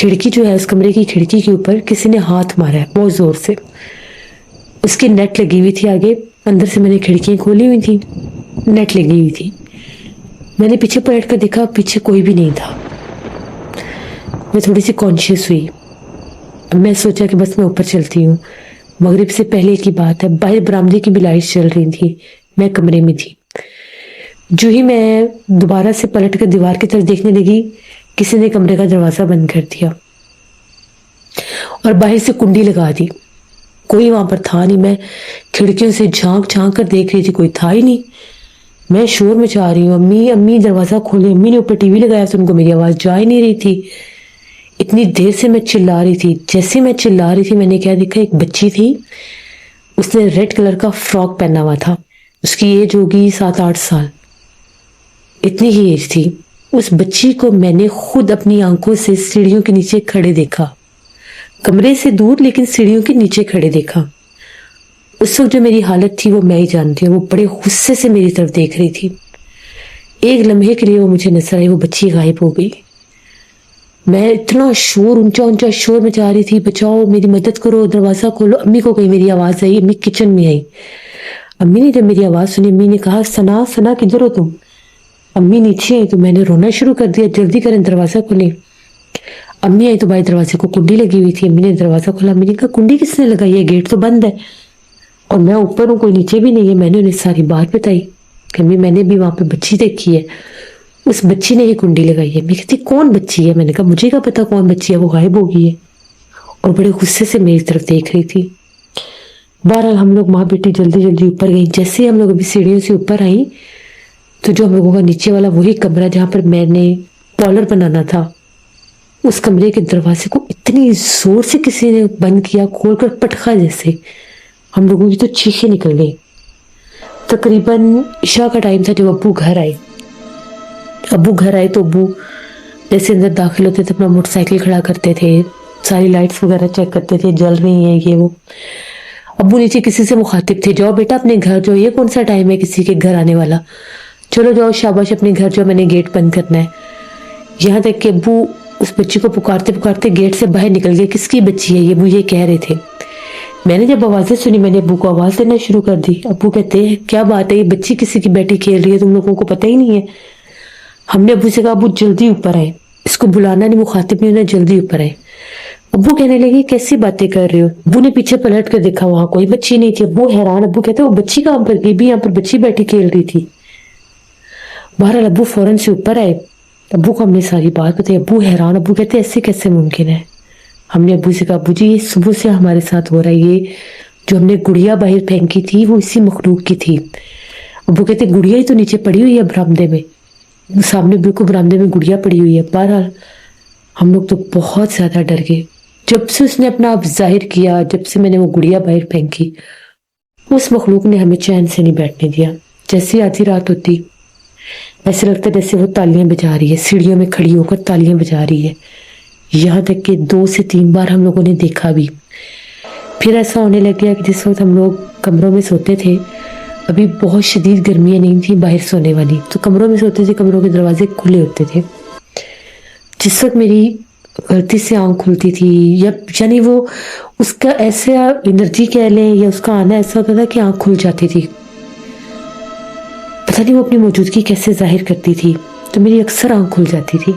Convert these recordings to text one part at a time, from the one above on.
کھڑکی جو ہے اس کمرے کی کھڑکی کے اوپر کسی نے ہاتھ مارا ہے بہت زور سے. اس کی نیٹ لگی ہوئی تھی آگے, اندر سے میں نے کھڑکیاں کھولی ہوئی تھی, نیٹ لگی ہوئی تھی. میں نے پیچھے پلٹ کر دیکھا, پیچھے کوئی بھی نہیں تھا. میں تھوڑی سی کانشیس ہوئی. میں سوچا کہ بس میں اوپر چلتی ہوں. مغرب سے پہلے کی بات ہے, باہر برآمدے کی بھی لائٹ چل رہی تھی, میں کمرے میں تھی. جو ہی میں دوبارہ سے پلٹ کر دیوار کی طرف دیکھنے لگی, کسی نے کمرے کا دروازہ بند کر دیا اور باہر سے کنڈی لگا دی. کوئی وہاں پر تھا نہیں. میں کھڑکیوں سے جھانک جھانک کر دیکھ رہی تھی, کوئی تھا ہی نہیں. میں شور مچا رہی ہوں, امی امی دروازہ کھولے. امی نے اوپر ٹی وی لگایا تو ان کو میری آواز جا ہی نہیں رہی تھی. اتنی دیر سے میں چلا رہی تھی. جیسے میں چلا رہی تھی میں نے کیا دیکھا, ایک بچی تھی, اس نے ریڈ کلر کا فراک پہنا ہوا تھا. اس کی ایج ہوگی 7-8 سال, اتنی ہی ایج تھی. اس بچی کو میں نے خود اپنی آنکھوں سے سیڑھیوں کے نیچے کھڑے دیکھا, کمرے سے دور لیکن سیڑھیوں کے نیچے کھڑے دیکھا. اس وقت جو میری حالت تھی وہ میں ہی جانتی ہوں. وہ بڑے غصے سے میری طرف دیکھ رہی تھی. ایک لمحے کے لیے وہ مجھے نظر آئی, وہ بچی غائب ہو گئی. میں اتنا شور, اونچا اونچا شور مچا رہی تھی, بچاؤ میری مدد کرو, دروازہ کھولو. امی کو کہیں میری آواز آئی, امی کچن میں آئی. امی نے جب میری آواز سنی, امی نے کہا ثنا ثنا کدھر ہو تم. امی نیچے آئی تو میں نے رونا شروع کر دیا, جلدی کریں دروازہ کھولیں. امی آئی تو باہر دروازے کو کنڈی لگی ہوئی تھی. امی نے دروازہ کھولا. امی نے کہا کنڈی کس نے لگائی ہے, گیٹ تو بند ہے. اور میں اوپر ہوں, کوئی نیچے بھی نہیں ہے. میں نے انہیں ساری بات بتائی کہ امی میں نے بھی وہاں پہ بچی دیکھی ہے, اس بچی نے ہی کنڈی لگائی ہے. میں کہتی کون بچی ہے. میں نے کہا مجھے کیا پتا کون بچی ہے, وہ غائب ہو گئی ہے. اور بڑے غصے سے میری طرف دیکھ رہی تھی. بہرحال ہم لوگ ماں بیٹی جلدی جلدی اوپر گئی. جیسے ہم لوگ ابھی سیڑھیوں سے اوپر آئیں تو جو ہم لوگوں کا نیچے والا وہی کمرہ جہاں پر میں نے پارلر بنانا تھا, اس کمرے کے دروازے کو اتنی زور سے کسی نے بند کیا, کھول کر پٹخا جیسے. ہم لوگوں کی تو چیخیں نکل گئی. تقریباً عشاء کا ٹائم تھا جب ابو گھر آئے. ابو گھر آئے تو ابو جیسے اندر داخل ہوتے تھے اپنا موٹر سائیکل کھڑا کرتے تھے, ساری لائٹس وغیرہ چیک کرتے تھے جل رہی ہیں یہ وہ. ابو نیچے کسی سے مخاطب تھے, جاؤ بیٹا اپنے گھر جاؤ, یہ کون سا ٹائم ہے کسی کے گھر آنے والا, چلو جاؤ شاباش اپنے گھر جاؤ, میں نے گیٹ بند کرنا ہے. یہاں تک کہ ابو اس بچی کو پکارتے پکارتے گیٹ سے باہر نکل گئے. کس کی بچی ہے یہ, ابو یہ کہہ رہے تھے. میں نے جب آوازیں سنی میں نے ابو کو آواز دینا شروع کر دی. ابو کہتے ہیں کیا بات ہے, یہ بچی کسی کی بیٹی کھیل رہی ہے, تم لوگوں کو پتہ ہی نہیں ہے. ہم نے ابو سے کہا ابو جلدی اوپر آئے, اس کو بلانا نہیں, مخاطب نہیں ہونا, جلدی اوپر آئے. ابو کہنے لگے کیسی باتیں کر رہے ہو. ابو نے پیچھے پلٹ کر دیکھا, وہاں کوئی بچی نہیں تھی. ابو حیران, ابو کہتے وہ بچی کہاں پر گئی, بھی یہاں پر بچی بیٹھی کھیل رہی تھی. بہرحال ابو فوراً سے اوپر آئے. ابو کو ہم نے ساری بات بتائی. ابو حیران, ابو کہتے ایسے کیسے ممکن ہے. ہم نے ابو سے کہا ابو جی یہ صبح سے ہمارے ساتھ ہو رہا ہے, یہ جو ہم نے گڑیا باہر پھینکی تھی وہ اسی مخلوق کی تھی. ابو کہتے گڑیا ہی تو نیچے پڑی ہوئی ہے برآمدے میں, سامنے بالکل برآمدے میں گڑیا پڑی ہوئی ہے. بہرحال ہم لوگ تو بہت زیادہ ڈر گئے. جب سے اس نے اپنا آپ ظاہر کیا, جب سے میں نے وہ گڑیا باہر پھینکی, اس مخلوق نے ہمیں چین سے نہیں بیٹھنے دیا. جیسے آدھی رات ہوتی ایسے لگتا جیسے وہ تالیاں بجا رہی ہے, سیڑھیوں میں کھڑی ہو کر تالیاں بجا رہی ہے. یہاں تک کہ 2 سے 3 بار ہم لوگوں نے دیکھا بھی. پھر ایسا ہونے لگ گیا کہ جس وقت ہم لوگ کمروں میں سوتے تھے, ابھی بہت شدید گرمیاں نہیں تھیں باہر سونے والی, تو کمروں میں سوتے تھے, کمروں کے دروازے کھلے ہوتے تھے. جس وقت میری غلطی سے آنکھ کھلتی تھی, یا یعنی وہ اس کا ایسے انرجی کہہ لیں یا اس کا آنا ایسا ہوتا تھا کہ آنکھ کھل جاتی تھی. پتہ نہیں وہ اپنی موجودگی کیسے ظاہر کرتی تھی, تو میری اکثر آنکھ کھل جاتی تھی.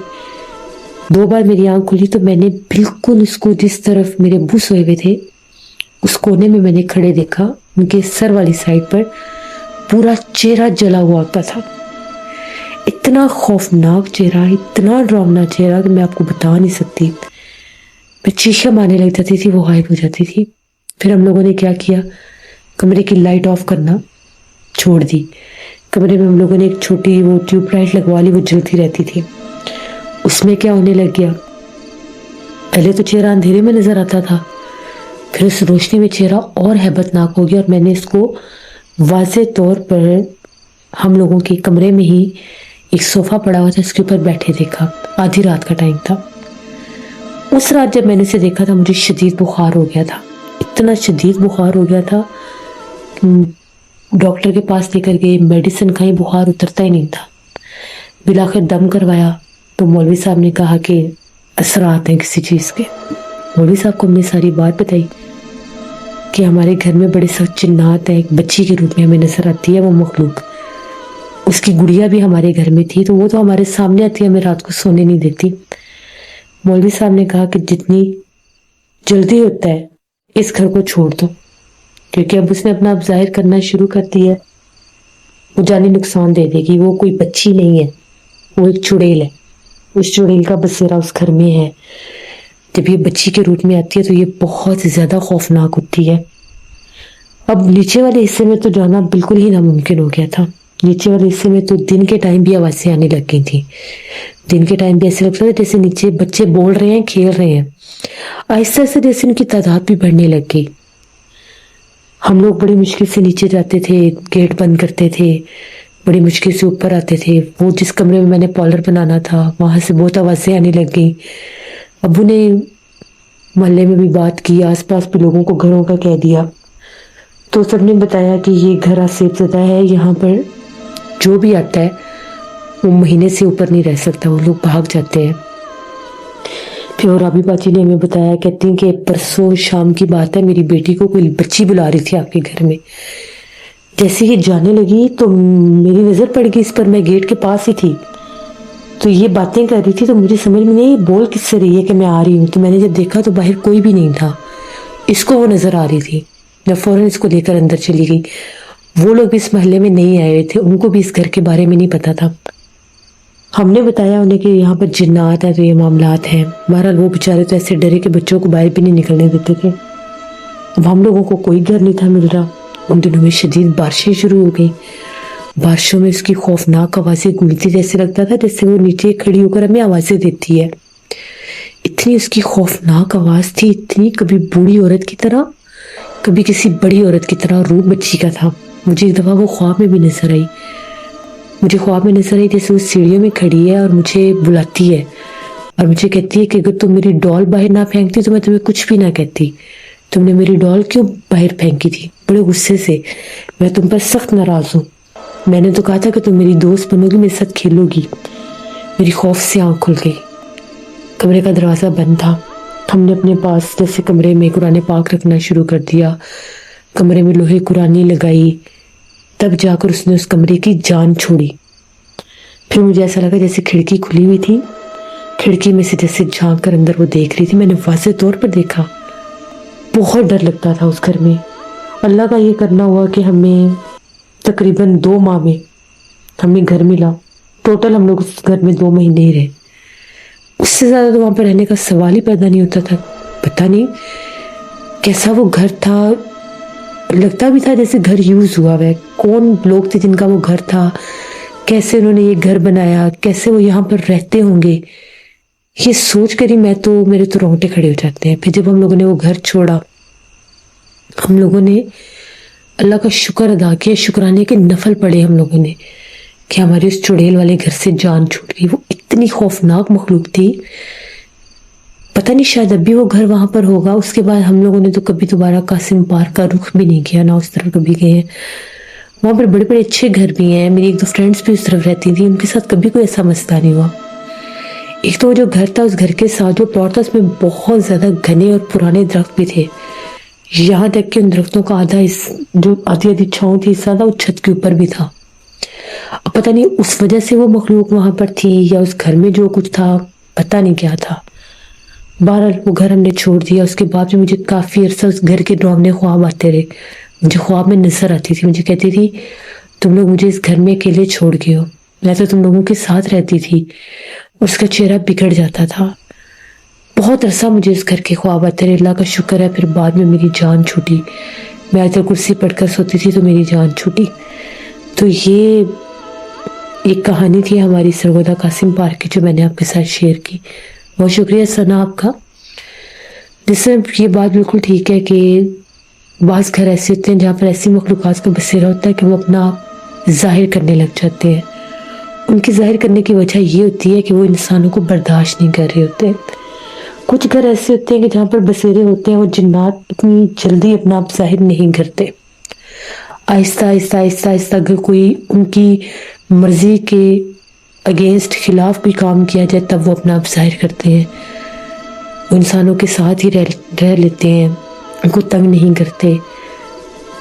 2 بار میری آنکھ کھلی تو میں نے بالکل اس کو جس طرف میرے ابو سوئے ہوئے تھے اس کونے میں نے کھڑے دیکھا. ان کے سر والی سائڈ پر پورا چہرہ جلا ہوا ہوتا تھا. اتنا خوفناک چہرہ, اتنا ڈراؤنا چہرہ کہ میں آپ کو بتا نہیں سکتی. میں چیخیں مارنے لگ جاتی تھی, وہ غائب ہو جاتی تھی. پھر ہم لوگوں نے کیا کیا, کمرے کی لائٹ آف کرنا چھوڑ دی. کمرے میں ہم لوگوں نے ایک چھوٹی وہ ٹیوب لائٹ لگوا لی, وہ جلتی رہتی تھی. اس میں کیا ہونے لگ گیا, پہلے تو چہرہ اندھیرے میں نظر آتا تھا, پھر اس روشنی میں چہرہ اور ہیبت ناک ہو گیا. اور میں نے اس کو واضح طور پر ہم لوگوں کے کمرے میں ہی ایک صوفہ پڑا ہوا تھا, اس کے اوپر بیٹھے دیکھا. آدھی رات کا ٹائم تھا. اس رات جب میں نے اسے دیکھا تھا مجھے شدید بخار ہو گیا تھا, اتنا شدید بخار ہو گیا تھا. ڈاکٹر کے پاس لے کر گئے, میڈیسن کھائی, بخار اترتا ہی نہیں تھا. بلاخر دم کروایا تو مولوی صاحب نے کہا کہ اثرات ہیں کسی چیز کے۔ مولوی صاحب کو ہم نے ساری بات بتائی کہ ہمارے گھر میں بڑے سخت جنات ہیں، ایک بچی کے روپ میں ہمیں نظر آتی ہے وہ مخلوق، اس کی گڑیا بھی ہمارے گھر میں تھی، تو وہ تو ہمارے سامنے آتی ہے، ہمیں رات کو سونے نہیں دیتی۔ مولوی صاحب نے کہا کہ جتنی جلدی ہوتا ہے اس گھر کو چھوڑ دو، کیونکہ اب اس نے اپنا اب ظاہر کرنا شروع کر دیا ہے، وہ جانی نقصان دے دے گی۔ وہ کوئی بچی نہیں ہے، وہ ایک چڑیل ہے، اس چڑیل کا بسیرا اس گھر میں ہے۔ جب یہ بچی کے روپ میں آتی ہے تو یہ بہت زیادہ خوفناک ہوتی ہے۔ اب نیچے والے حصے میں تو جانا بالکل ہی ناممکن ہو گیا تھا۔ نیچے والے حصے میں تو دن کے ٹائم بھی آوازیں آنے لگ گئی تھیں، دن کے ٹائم بھی ایسے لگتا تھا جیسے نیچے بچے بول رہے ہیں، کھیل رہے ہیں۔ آہستہ آہستہ جیسے ان کی تعداد بھی بڑھنے لگ گئی۔ ہم لوگ بڑی مشکل سے نیچے جاتے تھے، گیٹ بند کرتے تھے، بڑی مشکل سے اوپر آتے تھے۔ وہ جس کمرے میں میں نے پارلر بنانا تھا وہاں سے بہت آوازیں آنے لگ گئی۔ ابو نے محلے میں بھی بات کی، آس پاس بھی لوگوں کو گھروں کا کہہ دیا، تو سب نے بتایا کہ یہ گھر آسیب زدہ ہے، یہاں پر جو بھی آتا ہے وہ مہینے سے اوپر نہیں رہ سکتا، وہ لوگ بھاگ جاتے ہیں۔ پھر اور رابی باجی نے ہمیں بتایا، کہتی ہیں کہ پرسوں شام کی بات ہے، میری بیٹی کو کوئی بچی بلا رہی تھی آپ کے گھر میں۔ جیسے یہ جانے لگی تو میری نظر پڑ گئی اس پر، میں گیٹ کے پاس ہی تھی، تو یہ باتیں کر رہی تھی، تو مجھے سمجھ میں نہیں یہ بول کس سے رہی ہے کہ میں آ رہی ہوں۔ تو میں نے جب دیکھا تو باہر کوئی بھی نہیں تھا، اس کو وہ نظر آ رہی تھی۔ میں فوراً اس کو لے کر اندر چلی گئی۔ وہ لوگ بھی اس محلے میں نہیں آئے ہوئے تھے، ان کو بھی اس گھر کے بارے میں نہیں پتا تھا۔ ہم نے بتایا انہیں کہ یہاں پر جنات ہیں، تو یہ معاملات ہیں۔ بہرحال وہ بیچارے تو ایسے ڈرے کہ بچوں کو باہر بھی نہیں نکلنے دیتے تھے۔ اب ہم لوگوں کو کوئی گھر نہیں تھا مل رہا۔ ان دنوں میں شدید بارشیں شروع ہو گئی، بارشوں میں اس کی خوفناک آوازیں گونجتی، جیسے لگتا تھا جیسے وہ نیچے کھڑی ہو کر ہمیں آوازیں دیتی ہے۔ اتنی اس کی خوفناک آواز تھی، اتنی، کبھی بوڑھی عورت کی طرح، کبھی کسی بڑی عورت کی طرح، روح بچی کا تھا۔ مجھے ایک دفعہ وہ خواب میں بھی نظر آئی، مجھے خواب میں نظر آئی جیسے وہ سیڑھیوں میں کھڑی ہے اور مجھے بلاتی ہے اور مجھے کہتی ہے کہ اگر تم میری ڈال باہر نہ پھینکتی تو میں تمہیں کچھ بھی نہ کہتی۔ تم نے میری ڈال کیوں باہر پھینکی تھی؟ بڑے غصے سے، میں تم پر سخت ناراض ہوں، میں نے تو کہا تھا کہ تم میری دوست بنو گی، میرے ساتھ کھیلو گی۔ میری خوف سے آنکھ کھل گئی۔ کمرے کا دروازہ بند تھا۔ ہم نے اپنے پاس جیسے کمرے میں قرآن پاک رکھنا شروع کر دیا، کمرے میں لوہے قرآنی لگائی، تب جا کر اس نے اس کمرے کی جان چھوڑی۔ پھر مجھے ایسا لگا جیسے کھڑکی کھلی ہوئی تھی، کھڑکی میں سے جیسے جھانک کر اندر وہ دیکھ رہی تھی۔ میں نے واضح طور پر دیکھا، بہت ڈر لگتا تھا اس گھر میں۔ اللہ کا یہ کرنا ہوا کہ ہمیں تقریباً 2 ماہ میں ہمیں گھر ملا۔ ٹوٹل ہم لوگ اس گھر میں 2 مہینے ہی رہے، اس سے زیادہ تو وہاں پہ رہنے کا سوال ہی پیدا نہیں ہوتا تھا۔ پتہ نہیں کیسا وہ گھر تھا، لگتا بھی تھا جیسے گھر یوز ہوا ہے۔ کون لوگ تھے جن کا وہ گھر تھا، کیسے انہوں نے یہ گھر بنایا، کیسے وہ یہاں پر رہتے ہوں گے، یہ سوچ کر ہی میرے تو رونگٹے کھڑے ہو جاتے ہیں۔ پھر جب ہم لوگوں نے وہ گھر چھوڑا، ہم لوگوں نے اللہ کا شکر ادا کیا، شکرانے کے نفل پڑے ہم لوگوں نے کہ ہمارے اس چڑیل والے گھر سے جان چھوٹ گئی۔ وہ اتنی خوفناک مخلوق تھی، پتہ نہیں شاید اب بھی وہ گھر وہاں پر ہوگا۔ اس کے بعد ہم لوگوں نے تو کبھی دوبارہ قاسم پارک کا رخ بھی نہیں کیا، نہ اس طرف کبھی گئے ہیں۔ وہاں پر بڑے بڑے اچھے گھر بھی ہیں، میری 1-2 فرینڈس بھی اس طرف رہتی تھیں، ان کے ساتھ کبھی کوئی ایسا مسئلہ نہیں ہوا۔ ایک تو وہ جو گھر تھا، اس گھر کے ساتھ جو پلاٹ تھا، اس میں بہت زیادہ گھنے اور پرانے درخت بھی تھے، یہاں تک کہ ان درختوں کا جو آدھی چھاؤں تھی حصہ تھا، وہ چھت کے اوپر بھی تھا۔ اب پتہ نہیں اس وجہ سے وہ مخلوق وہاں پر تھی یا اس گھر میں جو کچھ تھا، پتہ نہیں کیا تھا۔ بہرحال وہ گھر ہم نے چھوڑ دیا۔ اس کے بعد بھی مجھے کافی عرصہ اس گھر کے ڈراؤنے خواب آتے رہے، مجھے خواب میں نظر آتی تھی، مجھے کہتی تھی تم لوگ مجھے اس گھر میں اکیلے چھوڑ گئے ہو، میں تو تم لوگوں کے ساتھ رہتی تھی۔ اس کا چہرہ بگڑ جاتا تھا۔ بہت عرصہ مجھے اس گھر کے خواب آتے رہے۔ اللہ کا شکر ہے پھر بعد میں میری جان چھوٹی، میں آیت الکرسی پڑھ کر سوتی تھی تو میری جان چھوٹی۔ تو یہ ایک کہانی تھی ہماری سرگودا قاسم پارک کی، جو میں نے آپ کے ساتھ شیئر کی۔ بہت شکریہ ثنا آپ کا۔ جس سے یہ بات بالکل ٹھیک ہے کہ بعض گھر ایسے ہوتے ہیں جہاں پر ایسی مخلوقات کا بسیرا ہوتا ہے کہ وہ اپنا ظاہر کرنے لگ جاتے ہیں۔ ان کی ظاہر کرنے کی وجہ یہ ہوتی ہے کہ وہ انسانوں کو برداشت نہیں کر رہے ہوتے۔ کچھ گھر ایسے ہوتے ہیں کہ جہاں پر بسیرے ہوتے ہیں، وہ جنات اتنی جلدی اپنا آپ ظاہر نہیں کرتے۔ آہستہ آہستہ آہستہ آہستہ اگر کوئی ان کی مرضی کے اگینسٹ خلاف کوئی کام کیا جائے تب وہ اپنا آپ ظاہر کرتے ہیں۔ وہ انسانوں کے ساتھ ہی رہ لیتے ہیں، ان کو تنگ نہیں کرتے،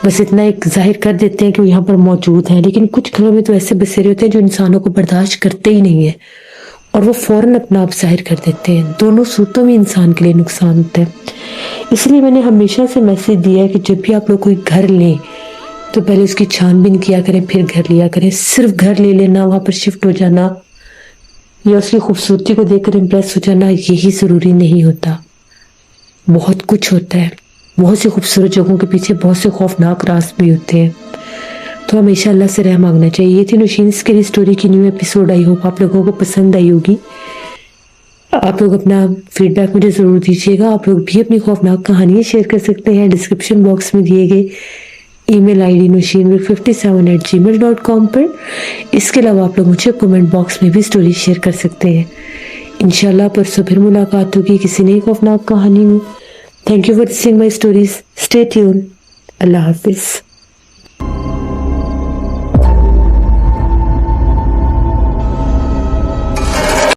بس اتنا ایک ظاہر کر دیتے ہیں کہ وہ یہاں پر موجود ہیں، لیکن کچھ گھروں میں تو ایسے بسیرے ہوتے ہیں جو انسانوں کو برداشت کرتے ہی نہیں ہیں اور وہ فوراً اپنا آپ ظاہر کر دیتے ہیں۔ دونوں صورتوں میں انسان کے لیے نقصان ہوتا ہے۔ اس لیے میں نے ہمیشہ سے میسج دیا ہے کہ جب بھی آپ لوگ کوئی گھر لیں تو پہلے اس کی چھان بین کیا کریں، پھر گھر لیا کریں۔ صرف گھر لے لینا، وہاں پر شفٹ ہو جانا یا اس کی خوبصورتی کو دیکھ کر امپریس ہو جانا، یہی ضروری نہیں ہوتا۔ بہت کچھ ہوتا ہے، بہت سی خوبصورت جگہوں کے پیچھے بہت سے خوفناک راز بھی ہوتے ہیں۔ تو ہمیشہ اللہ سے رحم مانگنا چاہیے۔ یہ تھی نوشین اسکیری اسٹوری کی نیو ایپیسوڈ، آئی ہوپ آپ لوگوں کو پسند آئی ہوگی۔ آپ لوگ اپنا فیڈ بیک مجھے ضرور دیجیے گا۔ آپ لوگ بھی اپنی خوفناک کہانیاں شیئر کر سکتے ہیں ڈسکرپشن باکس میں دیے گئے ای میل آئی ڈی nushinvik57@gmail.com پر۔ اس کے علاوہ آپ لوگ مجھے کمنٹ باکس میں بھی اسٹوری شیئر کر سکتے ہیں۔ انشاءاللہ پرسوں پھر ملاقات ہوگی کسی نئی خوفناک کہانی میں۔ Thank you for listening my stories, stay tune, اللہ حافظ۔